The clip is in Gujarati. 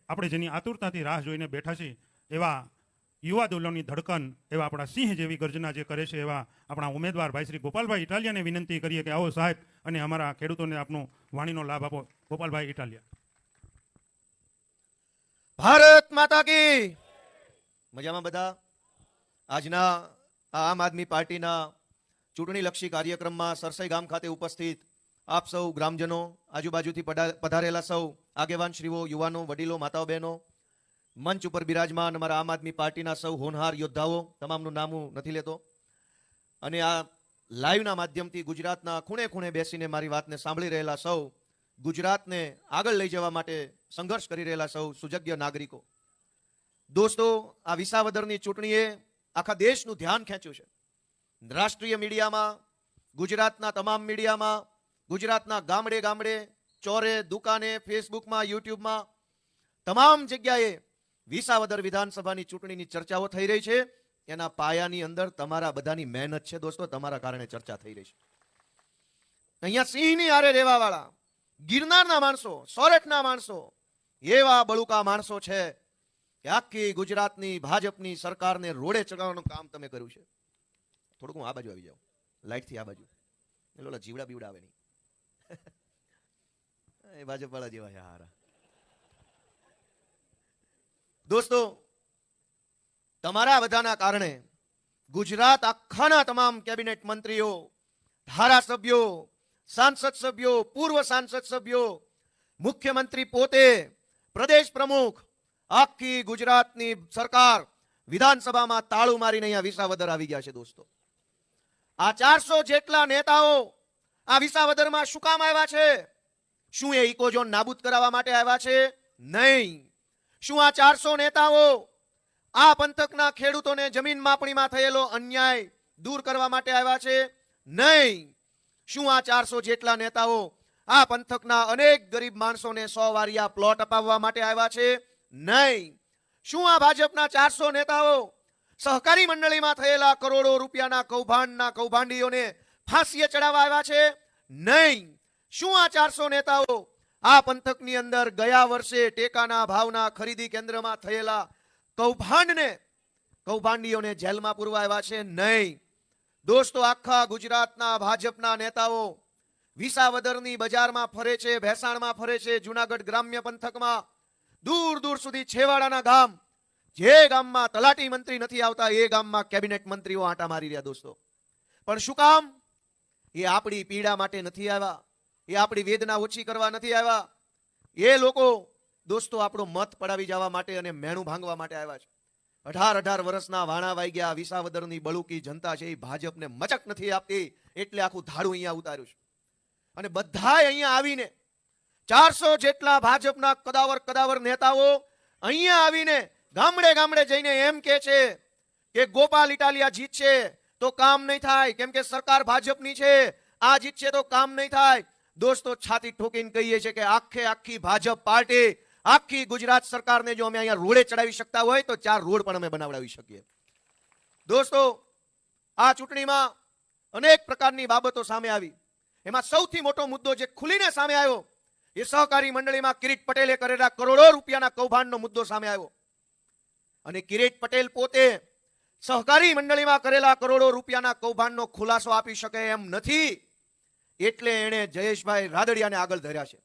આપણે જેની આતુરતાથી રાહ જોઈને બેઠા છીએ એવા યુવા દોલોની ધડકન એવા આપણા સિંહ જેવી ગર્જના જે કરે છે એવા આપણા ઉમેદવાર ભાઈ શ્રી ગોપાલભાઈ ઇટાલિયાને વિનંતી કરીએ કે આવો સાહેબ અને અમારા ખેડૂતોને આપનો વાણીનો લાભ આપો. ગોપાલભાઈ ઇટાલિયા. ભારત માતા કી. મજામાં બધા? આજના આમ આદમી પાર્ટીના ચૂંટણીલક્ષી કાર્યક્રમમાં સરસઈ ગામ ખાતે ઉપસ્થિત આપ સૌ ગ્રામજનો, આજુબાજુથી પધારેલા સૌ આગેવાનશ્રીઓ, યુવાનો, વડીલો, માતાઓ, બહેનો, મંચ ઉપર બિરાજમાન અમારા આમ આદમી પાર્ટીના સૌ હોનહાર યોદ્ધાઓ, તમામનું નામ હું નથી લેતો, અને આ લાઈવના માધ્યમથી ગુજરાતના ખૂણે ખૂણે બેસીને મારી વાતને સાંભળી રહેલા સૌ, ગુજરાતને આગળ લઈ જવા માટે સંઘર્ષ કરી રહેલા સૌ સુજગ્ય નાગરિકો. દોસ્તો, આ વિસાવદરની ચૂંટણીએ આખા દેશનું ધ્યાન ખેંચ્યું છે. રાષ્ટ્રીય મીડિયામાં, ગુજરાતના તમામ મીડિયામાં, ગુજરાતના ગામડે ગામડે, ચોરે, દુકાને, ફેસબુકમાં, યુટ્યુબમાં, તમામ જગ્યાએ વિસાવદર વિધાનસભાની ચૂંટણીની ચર્ચાઓ થઈ રહી છે. એના પાયાની અંદર તમારા બધાની મહેનત છે દોસ્તો, તમારા કારણે ચર્ચા થઈ રહી છે. અહીંયા સિંહની હારે રહેવા વાળા, ગિરનારના માણસો, સોરઠના માણસો, એવા બળુકા માણસો છે કે આખી ગુજરાતની ભાજપની સરકારને રોડે ચડાવવાનું કામ તમે કર્યું છે. થોડુંક હું આ બાજુ આવી જાઉં, લાઈટથી આ બાજુ, એટલે જીવડા બીવડા આવે નહીં. એ ભાજપ વાળા જેવા છે હારા. દોસ્તો, તમારા બધાના કારણે ગુજરાત આખાના તમામ કેબિનેટ મંત્રીઓ, ધારાસભ્યો, સાંસદ સભ્યો, પૂર્વ સાંસદ સભ્યો, મુખ્યમંત્રી પોતે, પ્રદેશ પ્રમુખ, આખી ગુજરાતની સરકાર વિધાનસભામાં તાળું મારીને અહીંયા વિસાવદર આવી ગયા છે. દોસ્તો, આ 400 જેટલા નેતાઓ આ વિસાવદરમાં શું કામ આવ્યા છે? શું એ ઇકોઝોન નાબૂદ કરાવવા માટે આવ્યા છે? નહીં. શું આ 400 નેતાઓ આ પંથકના ખેડૂતોને જમીન માપણીમાં થયેલો અન્યાય દૂર કરવા માટે આવ્યા છે? નહીં. શું આ 400 જેટલા નેતાઓ આ પંથકના અનેક ગરીબ માણસોને 100 વારિયા પ્લોટ અપાવવા માટે આવ્યા છે? નહીં. શું આ ભાજપના 400 નેતાઓ સહકારી મંડળીમાં થયેલા કરોડો રૂપિયાના કૌભાંડના કૌભાંડીઓને ફાંસીએ ચડાવવા આવ્યા છે? નહીં. શું આ 400 નેતાઓ આ પંથકની અંદર ગયા વર્ષે ટેકાના ભાવના ખરીદી કેન્દ્રમાં થયેલા કૌભાંડીઓને જેલમાં પૂરવા આવ્યા છે? નહીં. દોસ્તો, આખા ગુજરાતના ભાજપના નેતાઓ વિસાવદરની બજારમાં ફરે છે, ભેસાણમાં ફરે છે, જુનાગઢ ગ્રામ્ય પંથકમાં, દૂર દૂર સુધી છેવાડાના ગામ, જે ગામમાં તલાટી મંત્રી નથી આવતા એ ગામમાં કેબિનેટ મંત્રીઓ આંટા મારી રહ્યા. દોસ્તો, પણ શું કામ? એ આપણી પીડા માટે નથી આવ્યા, એ આપણી વેદના ઓછી કરવા નથી આવ્યા. એ લોકો દોસ્તો આપણો મત પડાવી જવા માટે અને મેણું ભાંગવા માટે આવ્યા છે. 18 વર્ષના વાણા વાઈ ગયા વિસાવદરની બળુકી જનતા છે, એ ભાજપને મચક નથી આપતી, એટલે આખું ધાડું અહીંયા ઉતાર્યું છે. અને બધાય અહીંયા આવીને 400 જેટલા ભાજપના કદાવર નેતાઓ અહીંયા આવીને ગામડે ગામડે જઈને એમ કે છે કે ગોપાલ ઇટાલિયા જીતશે તો કામ નહીં થાય, કેમ કે સરકાર ભાજપની છે, આ જીતશે તો કામ નહીં થાય. દોસ્તો, છાતી ઠોકીને કહીએ છીએ કે આખી ભાજપ પાર્ટી, આખી ગુજરાત સરકારને જો અમે અહીંયા રોડે ચડાવી શકતા હોય તો 4 રોડ પણ અમે બનાવડાવી શકીએ. દોસ્તો, આ ચૂંટણીમાં અનેક પ્રકારની બાબતો સામે આવી. એમાં સૌથી મોટો મુદ્દો જે ખુલીને સામે આવ્યો એ સહકારી મંડળીમાં કિરીટ પટેલે કરેલા કરોડો રૂપિયાના કૌભાંડનો મુદ્દો સામે આવ્યો. અને કિરીટ પટેલ પોતે સહકારી મંડળીમાં કરેલા કરોડો રૂપિયાના કૌભાંડનો ખુલાસો આપી શકે એમ નથી, એટલે એણે જયેશભાઈ રાદડિયાને આગળ ધર્યા છે.